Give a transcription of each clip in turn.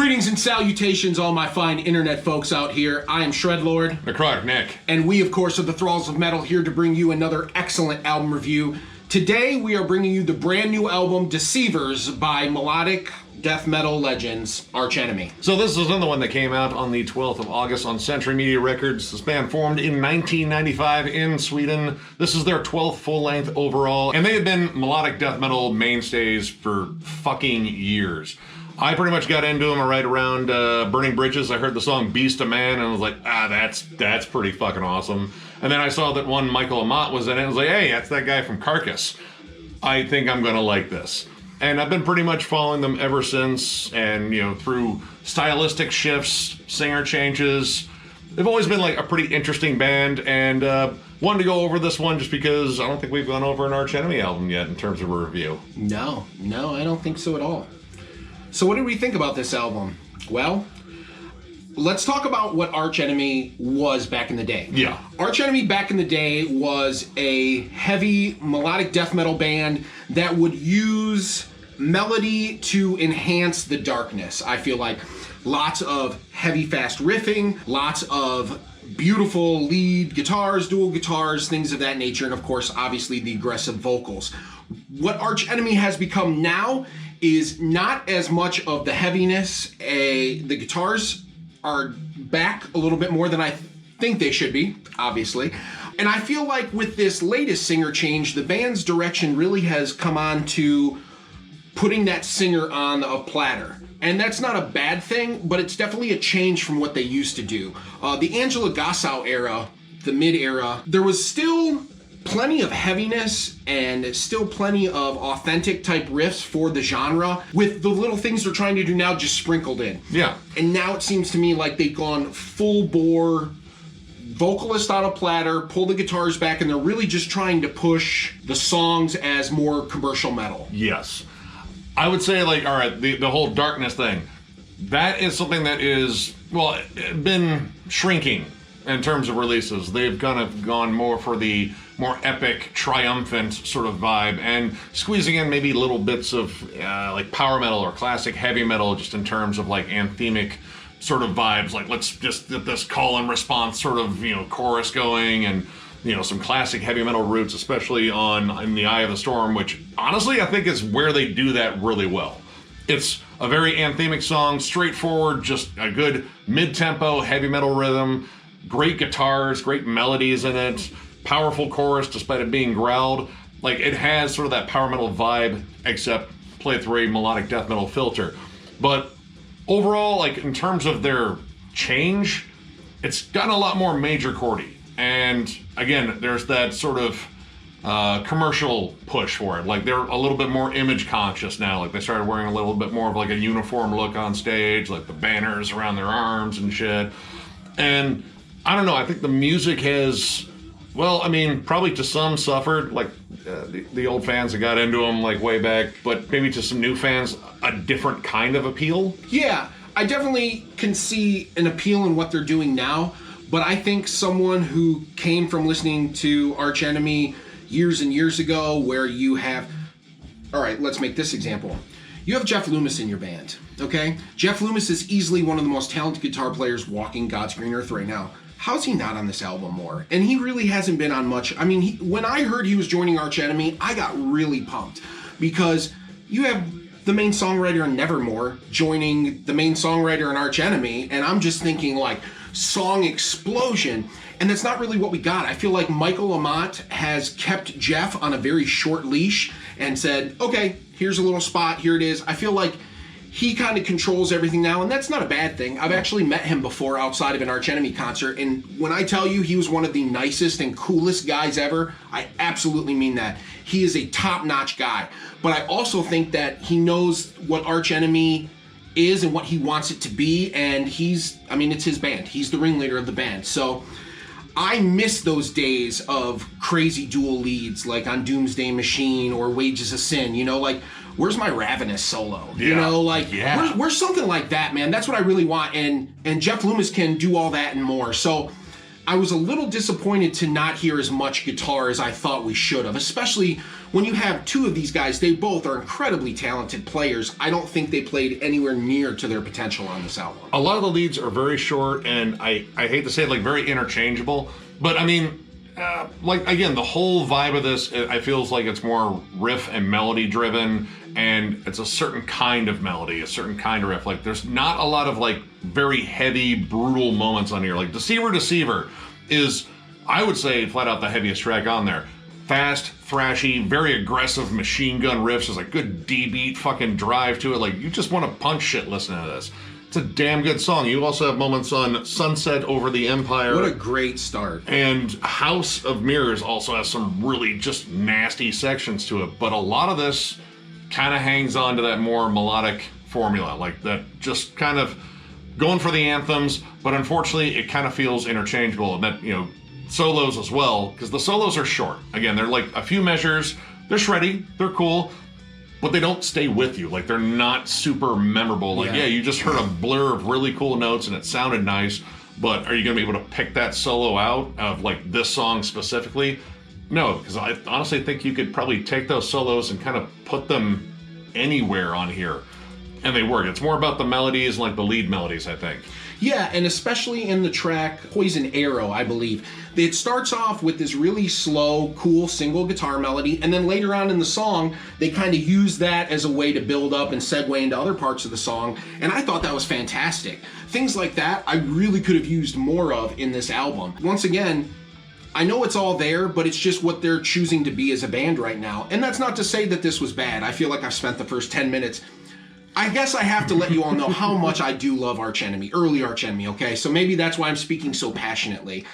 Greetings and salutations, all my fine internet folks out here. I am Shredlord. Necrotic Nick. And we, of course, are the Thralls of Metal, here to bring you another excellent album review. Today, we are bringing you the brand new album, Deceivers, by melodic death metal legends, Arch Enemy. So this is another one that came out on the 12th of August on Century Media Records. This band formed in 1995 in Sweden. This is their 12th full-length overall, and they have been melodic death metal mainstays for fucking years. I pretty much got into them right around Burning Bridges. I heard the song Beast of Man, and I was like, that's pretty fucking awesome. And then I saw that one Michael Amott was in it, and I was like, hey, that's that guy from Carcass. I think I'm gonna like this. And I've been pretty much following them ever since, and you know, through stylistic shifts, singer changes. They've always been like a pretty interesting band, and wanted to go over this one just because I don't think we've gone over an Arch Enemy album yet in terms of a review. No, I don't think so at all. So what did we think about this album? Well, let's talk about what Arch Enemy was back in the day. Yeah. Arch Enemy back in the day was a heavy melodic death metal band that would use melody to enhance the darkness. I feel like lots of heavy, fast riffing, lots of beautiful lead guitars, dual guitars, things of that nature, and of course, obviously, the aggressive vocals. What Arch Enemy has become now is not as much of the heaviness. The guitars are back a little bit more than I think they should be, obviously. And I feel like with this latest singer change, the band's direction really has come on to putting that singer on a platter. And that's not a bad thing, but it's definitely a change from what they used to do. The Angela Gossow era, the mid-era, there was still plenty of heaviness and still plenty of authentic type riffs for the genre, with the little things they're trying to do now just sprinkled in. Yeah. And now it seems to me like they've gone full bore, vocalist on a platter, pull the guitars back, and they're really just trying to push the songs as more commercial metal. Yes. I would say, like, all right, the whole darkness thing, that is something that is, well, been shrinking in terms of releases. They've kind of gone more for the more epic, triumphant sort of vibe, and squeezing in maybe little bits of like power metal or classic heavy metal, just in terms of like anthemic sort of vibes. Like, let's just get this call and response sort of, you know, chorus going, and you know, some classic heavy metal roots, especially on In the Eye of the Storm, which honestly I think is where they do that really well. It's a very anthemic song, straightforward, just a good mid-tempo heavy metal rhythm, great guitars, great melodies in it, powerful chorus despite it being growled. Like, it has sort of that power metal vibe, except played through a melodic death metal filter. But overall, like, in terms of their change, it's gotten a lot more major chordy. And again, there's that sort of commercial push for it. Like, they're a little bit more image conscious now. Like, they started wearing a little bit more of like a uniform look on stage, like the banners around their arms and shit. And I don't know, I think the music has, well, I mean, probably to some suffered, like the old fans that got into them like way back, but maybe to some new fans, a different kind of appeal. Yeah, I definitely can see an appeal in what they're doing now, but I think someone who came from listening to Arch Enemy years and years ago, where you have, all right, let's make this example. You have Jeff Loomis in your band, okay? Jeff Loomis is easily one of the most talented guitar players walking God's green earth right now. How's he not on this album more? And he really hasn't been on much. I mean, when I heard he was joining Arch Enemy, I got really pumped, because you have the main songwriter in Nevermore joining the main songwriter in Arch Enemy, and I'm just thinking like song explosion, and that's not really what we got. I feel like Michael Amott has kept Jeff on a very short leash and said, okay, here's a little spot, here it is. I feel like he kind of controls everything now, and that's not a bad thing. I've actually met him before outside of an Arch Enemy concert, and when I tell you he was one of the nicest and coolest guys ever, I absolutely mean that. He is a top-notch guy, but I also think that he knows what Arch Enemy is and what he wants it to be, and it's his band. He's the ringleader of the band, so I miss those days of crazy dual leads, like on Doomsday Machine or Wages of Sin, you know, like, where's my Ravenous solo? Yeah. You know, like, yeah. where's something like that, man? That's what I really want, and Jeff Loomis can do all that and more. So I was a little disappointed to not hear as much guitar as I thought we should have, especially when you have two of these guys. They both are incredibly talented players. I don't think they played anywhere near to their potential on this album. A lot of the leads are very short, and I hate to say it, like very interchangeable, but I mean, like, again, the whole vibe of this, I feels like it's more riff and melody driven, and it's a certain kind of melody, a certain kind of riff. Like, there's not a lot of like very heavy, brutal moments on here. Like Deceiver is, I would say, flat out the heaviest track on there. Fast, thrashy, very aggressive machine gun riffs. There's a good D-beat fucking drive to it. Like, you just want to punch shit listening to this. It's a damn good song. You also have moments on Sunset Over the Empire. What a great start. And House of Mirrors also has some really just nasty sections to it. But a lot of this kind of hangs on to that more melodic formula. Like, that just kind of going for the anthems, but unfortunately it kind of feels interchangeable. And that, you know, solos as well, because the solos are short. Again, they're like a few measures. They're shreddy. They're cool. But they don't stay with you. Like, they're not super memorable. Like, yeah, you just heard a blur of really cool notes and it sounded nice, but are you going to be able to pick that solo out of, like, this song specifically? No, because I honestly think you could probably take those solos and kind of put them anywhere on here, and they work. It's more about the melodies and, like, the lead melodies, I think. Yeah, and especially in the track Poison Arrow, I believe. It starts off with this really slow, cool single guitar melody, and then later on in the song, they kind of use that as a way to build up and segue into other parts of the song, and I thought that was fantastic. Things like that I really could have used more of in this album. Once again, I know it's all there, but it's just what they're choosing to be as a band right now. And that's not to say that this was bad. I feel like I've spent the first 10 minutes. I guess I have to let you all know how much I do love Arch Enemy, early Arch Enemy, okay? So maybe that's why I'm speaking so passionately.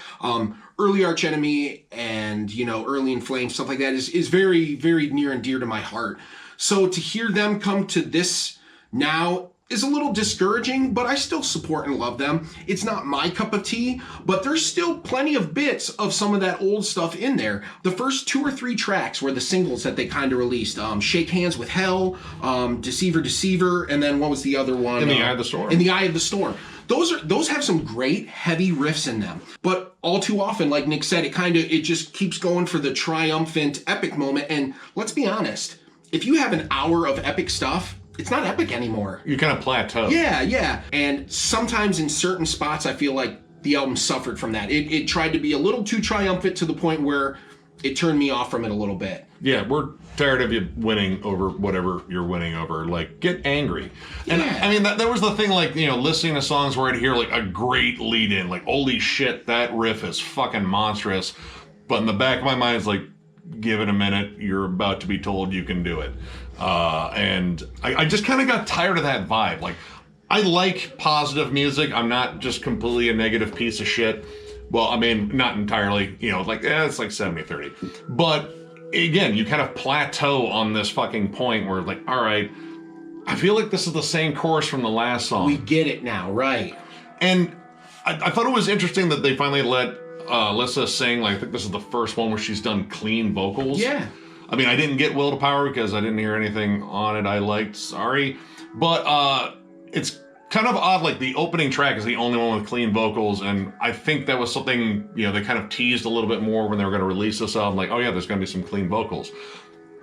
Early Arch Enemy and, you know, Early in Flames, stuff like that is very, very near and dear to my heart. So to hear them come to this now is a little discouraging, but I still support and love them. It's not my cup of tea, but there's still plenty of bits of some of that old stuff in there. The first 2 or 3 tracks were the singles that they kind of released. Shake Hands with Hell, Deceiver, and then what was the other one? In the Eye of the Storm. In the Eye of the Storm. Those have some great heavy riffs in them, but all too often, like Nick said, it just keeps going for the triumphant epic moment. And let's be honest, if you have an hour of epic stuff, it's not epic anymore. You kind of plateau. Yeah. And sometimes in certain spots, I feel like the album suffered from that. It tried to be a little too triumphant to the point where it turned me off from it a little bit. Yeah, we're tired of you winning over whatever you're winning over. Like, get angry. And Yeah. I mean, that was the thing, like, you know, listening to songs where I'd hear like a great lead in, like, holy shit, that riff is fucking monstrous. But in the back of my mind, it's like, give it a minute, you're about to be told you can do it. And I just kind of got tired of that vibe. Like, I like positive music. I'm not just completely a negative piece of shit. Well, I mean, not entirely, you know, like, it's like 70-30. But again, you kind of plateau on this fucking point where, like, all right, I feel like this is the same chorus from the last song. We get it now, right? And I thought it was interesting that they finally let Alyssa sing. Like, I think this is the first one where she's done clean vocals. Yeah. I mean, I didn't get Will to Power because I didn't hear anything on it I liked. Sorry. But it's kind of odd. Like, the opening track is the only one with clean vocals. And I think that was something, you know, they kind of teased a little bit more when they were going to release this album. Like, oh yeah, there's going to be some clean vocals.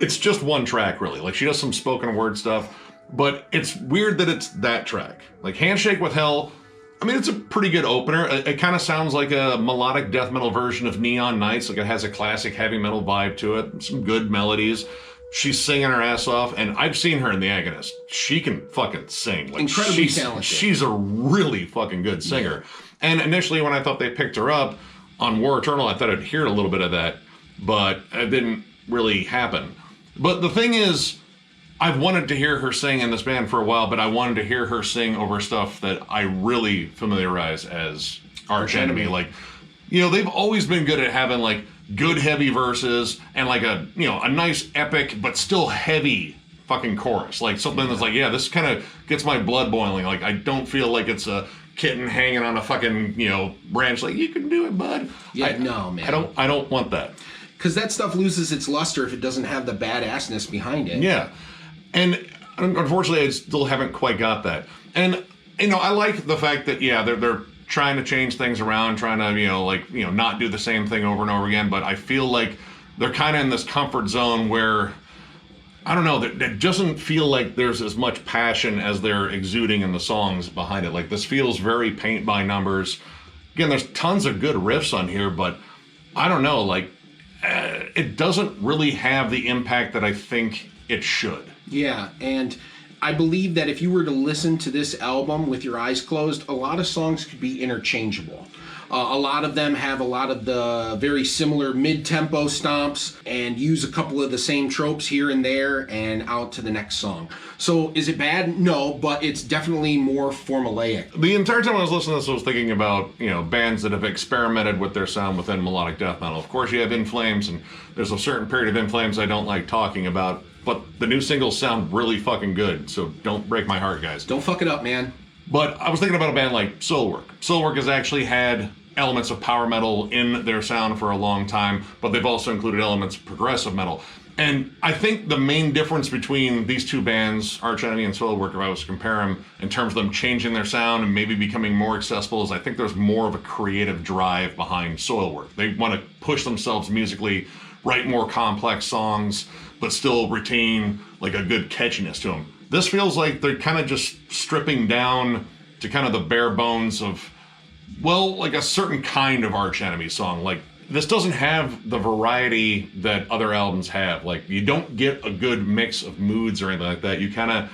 It's just one track, really. Like, she does some spoken word stuff. But it's weird that it's that track. Like, Handshake with Hell, I mean, it's a pretty good opener. It kind of sounds like a melodic death metal version of Neon Nights. Like, it has a classic heavy metal vibe to it. Some good melodies. She's singing her ass off, and I've seen her in The Agonist. She can fucking sing. Like, incredibly talented. She's a really fucking good singer. Yeah. And initially, when I thought they picked her up on War Eternal, I thought I'd hear a little bit of that, but it didn't really happen. But the thing is, I've wanted to hear her sing in this band for a while, but I wanted to hear her sing over stuff that I really familiarize as Arch Enemy. Like, you know, they've always been good at having, like, good heavy verses and, like, a, you know, a nice epic but still heavy fucking chorus. Like, something that's like, yeah, this kind of gets my blood boiling. Like, I don't feel like it's a kitten hanging on a fucking, you know, branch. Like, you can do it, bud. Yeah, no, man. I don't want that. Because that stuff loses its luster if it doesn't have the badassness behind it. Yeah. And unfortunately, I still haven't quite got that. And, you know, I like the fact that, yeah, they're trying to change things around, trying to, not do the same thing over and over again. But I feel like they're kind of in this comfort zone where, I don't know, it doesn't feel like there's as much passion as they're exuding in the songs behind it. Like, this feels very paint by numbers. Again, there's tons of good riffs on here, but I don't know, like, it doesn't really have the impact that I think it should. Yeah, and I believe that if you were to listen to this album with your eyes closed, a lot of songs could be interchangeable. A lot of them have a lot of the very similar mid-tempo stomps and use a couple of the same tropes here and there and out to the next song. So is it bad? No, but it's definitely more formulaic. The entire time I was listening to this, I was thinking about, bands that have experimented with their sound within melodic death metal. Of course, you have In Flames, and there's a certain period of In Flames I don't like talking about, but the new singles sound really fucking good, so don't break my heart, guys. Don't fuck it up, man. But I was thinking about a band like Soulwork. Soulwork has actually had elements of power metal in their sound for a long time, but they've also included elements of progressive metal. And I think the main difference between these two bands, Arch Enemy and Soulwork, if I was to compare them in terms of them changing their sound and maybe becoming more accessible, is I think there's more of a creative drive behind Soulwork. They want to push themselves musically, write more complex songs, but still retain like a good catchiness to them. This feels like they're kind of just stripping down to kind of the bare bones of, well, like a certain kind of Arch Enemy song. Like, this doesn't have the variety that other albums have. Like, you don't get a good mix of moods or anything like that. You kind of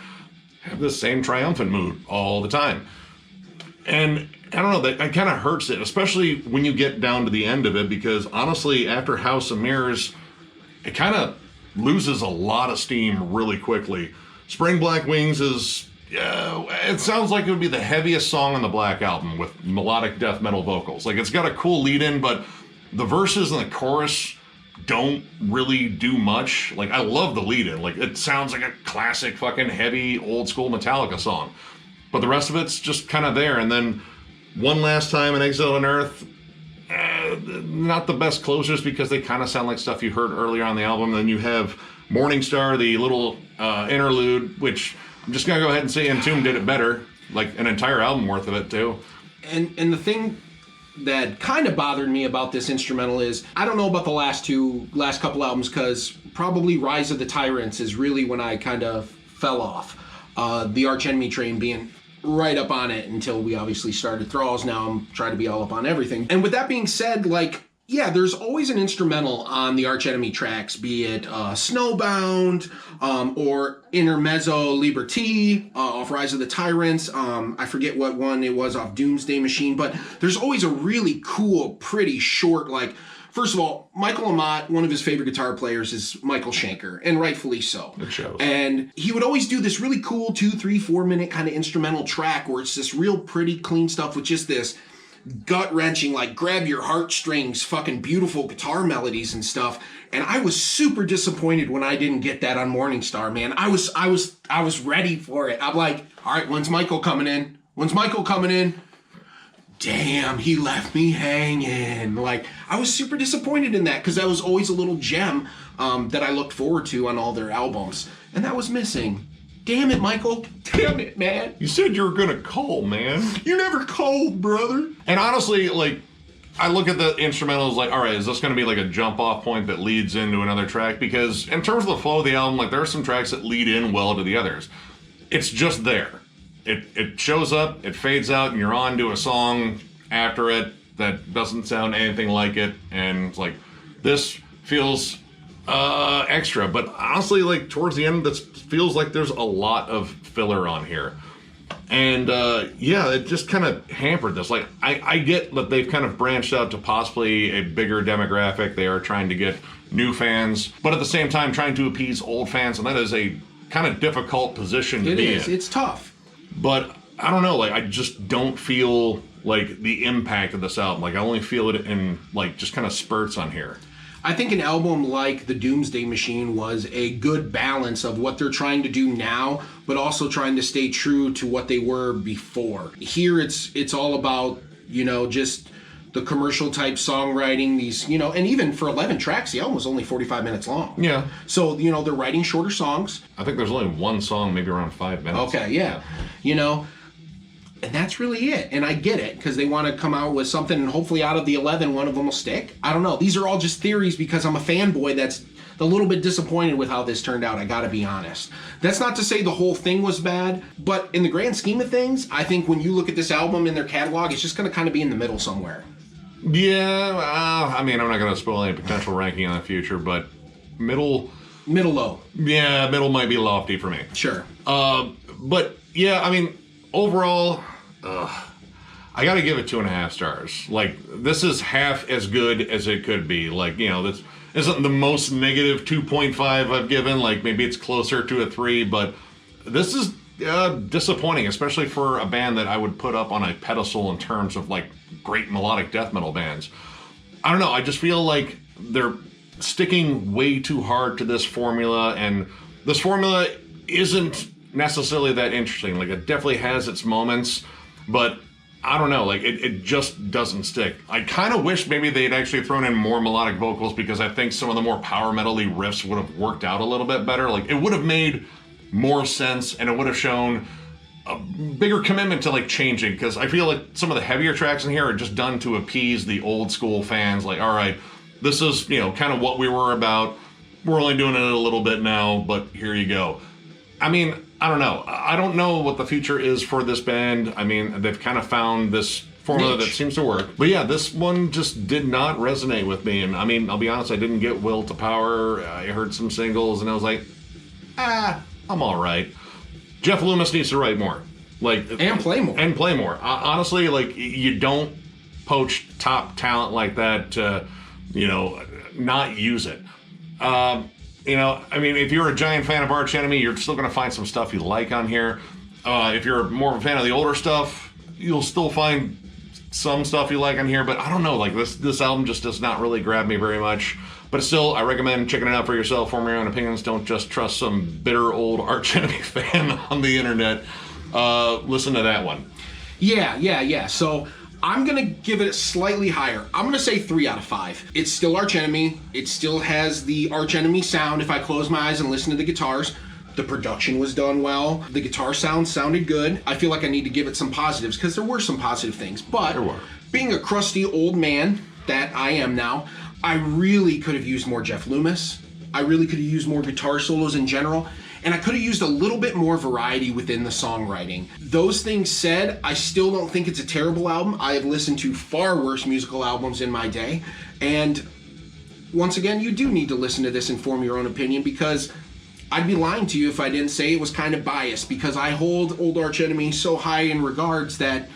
have the same triumphant mood all the time. And I don't know, that kind of hurts it, especially when you get down to the end of it, because honestly, after House of Mirrors, it kind of loses a lot of steam really quickly. Spring Black Wings is, it sounds like it would be the heaviest song on the Black Album with melodic death metal vocals. Like, it's got a cool lead in, but the verses and the chorus don't really do much. Like, I love the lead in. Like, it sounds like a classic fucking heavy old school Metallica song. But the rest of it's just kind of there. And then One Last Time in Exile on Earth, not the best closers because they kind of sound like stuff you heard earlier on the album. Then you have Morning Star, the little interlude, which I'm just going to go ahead and say Entomb did it better. Like, an entire album worth of it, too. And the thing that kind of bothered me about this instrumental is, I don't know about the last couple albums, because probably Rise of the Tyrants is really when I kind of fell off. The Arch Enemy train being right up on it until we obviously started Thralls. Now I'm trying to be all up on everything. And with that being said, like, yeah, there's always an instrumental on the Arch Enemy tracks, be it Snowbound or Intermezzo Liberty off Rise of the Tyrants. I forget what one it was off Doomsday Machine, but there's always a really cool, pretty short, like, first of all, Michael Amott, one of his favorite guitar players is Michael Schenker, and rightfully so. It shows. And he would always do this really cool 2, 3, 4 minute kind of instrumental track where it's this real pretty, clean stuff with just this gut-wrenching, like, grab your heartstrings, fucking beautiful guitar melodies and stuff. And I was super disappointed when I didn't get that on Morning Star, man. I was ready for it. I'm like, all right, when's Michael coming in? When's Michael coming in? Damn, he left me hanging. Like, I was super disappointed in that, because that was always a little gem that I looked forward to on all their albums. And that was missing. Damn it, Michael. Damn it, man. You said you were gonna call, man. You never called, brother. And honestly, like, I look at the instrumentals like, all right, is this gonna be like a jump off point that leads into another track? Because in terms of the flow of the album, like, there are some tracks that lead in well to the others. It's just there. It shows up, it fades out, and you're on to a song after it that doesn't sound anything like it. And it's like, this feels extra. But honestly, like, towards the end, this feels like there's a lot of filler on here. And yeah, it just kind of hampered this. Like, I get that they've kind of branched out to possibly a bigger demographic. They are trying to get new fans, but at the same time trying to appease old fans, and that is a kind of difficult position to be in. It's tough. But I don't know, like, I just don't feel like the impact of this album. Like, I only feel it in, like, just kind of spurts on here. I think an album like The Doomsday Machine was a good balance of what they're trying to do now, but also trying to stay true to what they were before. Here it's all about, just the commercial type songwriting, these, and even for 11 tracks, the album was only 45 minutes long. Yeah. So, they're writing shorter songs. I think there's only one song, maybe around 5 minutes. Okay, yeah. And that's really it. And I get it, because they want to come out with something, and hopefully out of the 11, one of them will stick. I don't know. These are all just theories because I'm a fanboy that's a little bit disappointed with how this turned out, I gotta be honest. That's not to say the whole thing was bad, but in the grand scheme of things, I think when you look at this album in their catalog, it's just gonna kind of be in the middle somewhere. Yeah, I mean, I'm not gonna spoil any potential ranking in the future, but middle low. Yeah, middle might be lofty for me. Sure. But yeah, I mean, overall, I gotta give it 2.5 stars. Like, this is half as good as it could be. Like, you know, this isn't the most negative 2.5 I've given. Like, maybe it's closer to a 3, but this is disappointing, especially for a band that I would put up on a pedestal in terms of, like, great melodic death metal bands. I don't know, I just feel like they're sticking way too hard to this formula, and this formula isn't necessarily that interesting. Like, it definitely has its moments, but I don't know, like, it just doesn't stick. I kind of wish maybe they'd actually thrown in more melodic vocals, because I think some of the more power metal-y riffs would have worked out a little bit better. Like, it would have made more sense, and it would have shown a bigger commitment to, like, changing, because I feel like some of the heavier tracks in here are just done to appease the old school fans. Like, all right, this is, you know, kind of what we were about. We're only doing it a little bit now, but here you go. I mean, I don't know. I don't know what the future is for this band. I mean, they've kind of found this formula that seems to work. But yeah, this one just did not resonate with me. And I mean, I'll be honest, I didn't get Will to Power. I heard some singles and I was like, I'm all right. Jeff Loomis needs to write more. Like, and play more. And play more. Honestly, like, you don't poach top talent like that to, you know, not use it. You know, I mean, if you're a giant fan of Arch Enemy, you're still going to find some stuff you like on here. If you're more of a fan of the older stuff, you'll still find some stuff you like on here. But I don't know, like, this album just does not really grab me very much. But still, I recommend checking it out for yourself, form your own opinions. Don't just trust some bitter old Arch Enemy fan on the internet. Listen to that one. Yeah. So I'm going to give it slightly higher. I'm going to say 3 out of 5. It's still Arch Enemy. It still has the Arch Enemy sound. If I close my eyes and listen to the guitars, the production was done well. The guitar sound sounded good. I feel like I need to give it some positives, because there were some positive things. But being a crusty old man that I am now, I really could have used more Jeff Loomis. I really could have used more guitar solos in general. And I could have used a little bit more variety within the songwriting. Those things said, I still don't think it's a terrible album. I have listened to far worse musical albums in my day. And once again, you do need to listen to this and form your own opinion, because I'd be lying to you if I didn't say it was kind of biased, because I hold Old Arch Enemy so high in regards that,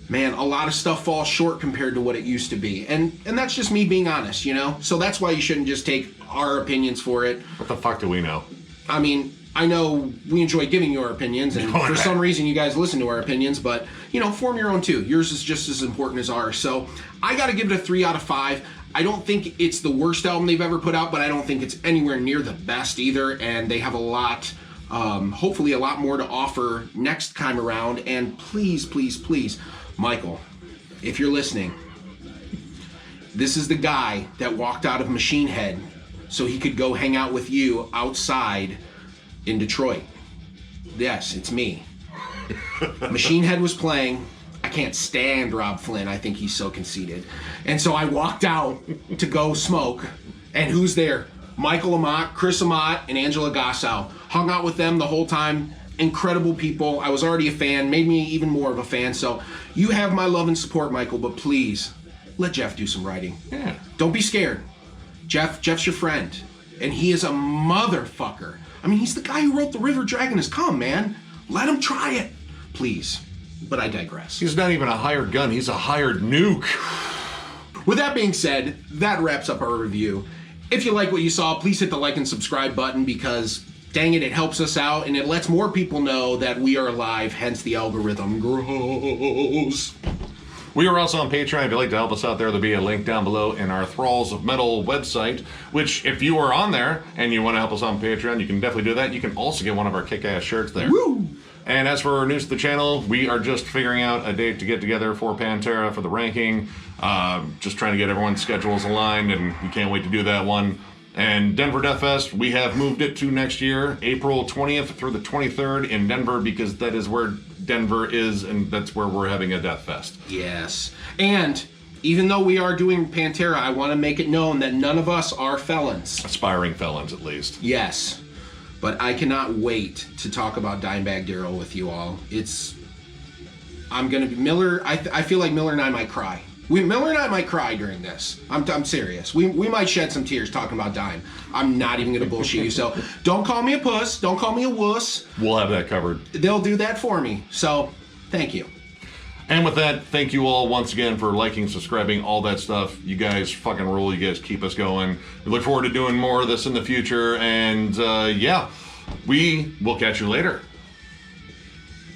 man, a lot of stuff falls short compared to what it used to be. And that's just me being honest, you know? So that's why you shouldn't just take our opinions for it. What the fuck do we know? I mean, I know we enjoy giving you our opinions, and for some reason you guys listen to our opinions, but, you know, form your own too. Yours is just as important as ours. So I got to give it a 3 out of 5. I don't think it's the worst album they've ever put out, but I don't think it's anywhere near the best either. And they have a lot, hopefully a lot more to offer next time around. And please, Michael, if you're listening, this is the guy that walked out of Machine Head so he could go hang out with you outside in Detroit. Yes, it's me. Machine Head was playing. I can't stand Rob Flynn. I think he's so conceited. And so I walked out to go smoke. And who's there? Michael Amott, Chris Amott, and Angela Gossow. Hung out with them the whole time. Incredible people. I was already a fan. Made me even more of a fan. So you have my love and support, Michael. But please, let Jeff do some writing. Yeah. Don't be scared. Jeff's your friend. And he is a motherfucker. I mean, he's the guy who wrote The River Dragon Has Come, man. Let him try it. Please. But I digress. He's not even a hired gun. He's a hired nuke. With that being said, that wraps up our review. If you like what you saw, please hit the like and subscribe button, because, dang it helps us out and it lets more people know that we are alive, hence the algorithm grows. We are also on Patreon. If you'd like to help us out there, there'll be a link down below in our Thralls of Metal website, which, if you are on there and you want to help us on Patreon, you can definitely do that. You can also get one of our kick-ass shirts there. Woo! And as for news to the channel, we are just figuring out a date to get together for Pantera for the ranking. Just trying to get everyone's schedules aligned, and we can't wait to do that one. And Denver Death Fest, we have moved it to next year, April 20th through the 23rd in Denver, because that is where Denver is, and that's where we're having a death fest. Yes. And even though we are doing Pantera, I want to make it known that none of us are felons. Aspiring felons, at least. Yes. But I cannot wait to talk about Dimebag Darrell with you all. I'm going to be Miller. I feel like Miller and I might cry. Miller and I might cry during this. I'm serious. We might shed some tears talking about Dime. I'm not even going to bullshit you. So don't call me a puss. Don't call me a wuss. We'll have that covered. They'll do that for me. So thank you. And with that, thank you all once again for liking, subscribing, all that stuff. You guys fucking rule. You guys keep us going. We look forward to doing more of this in the future. And yeah, we will catch you later.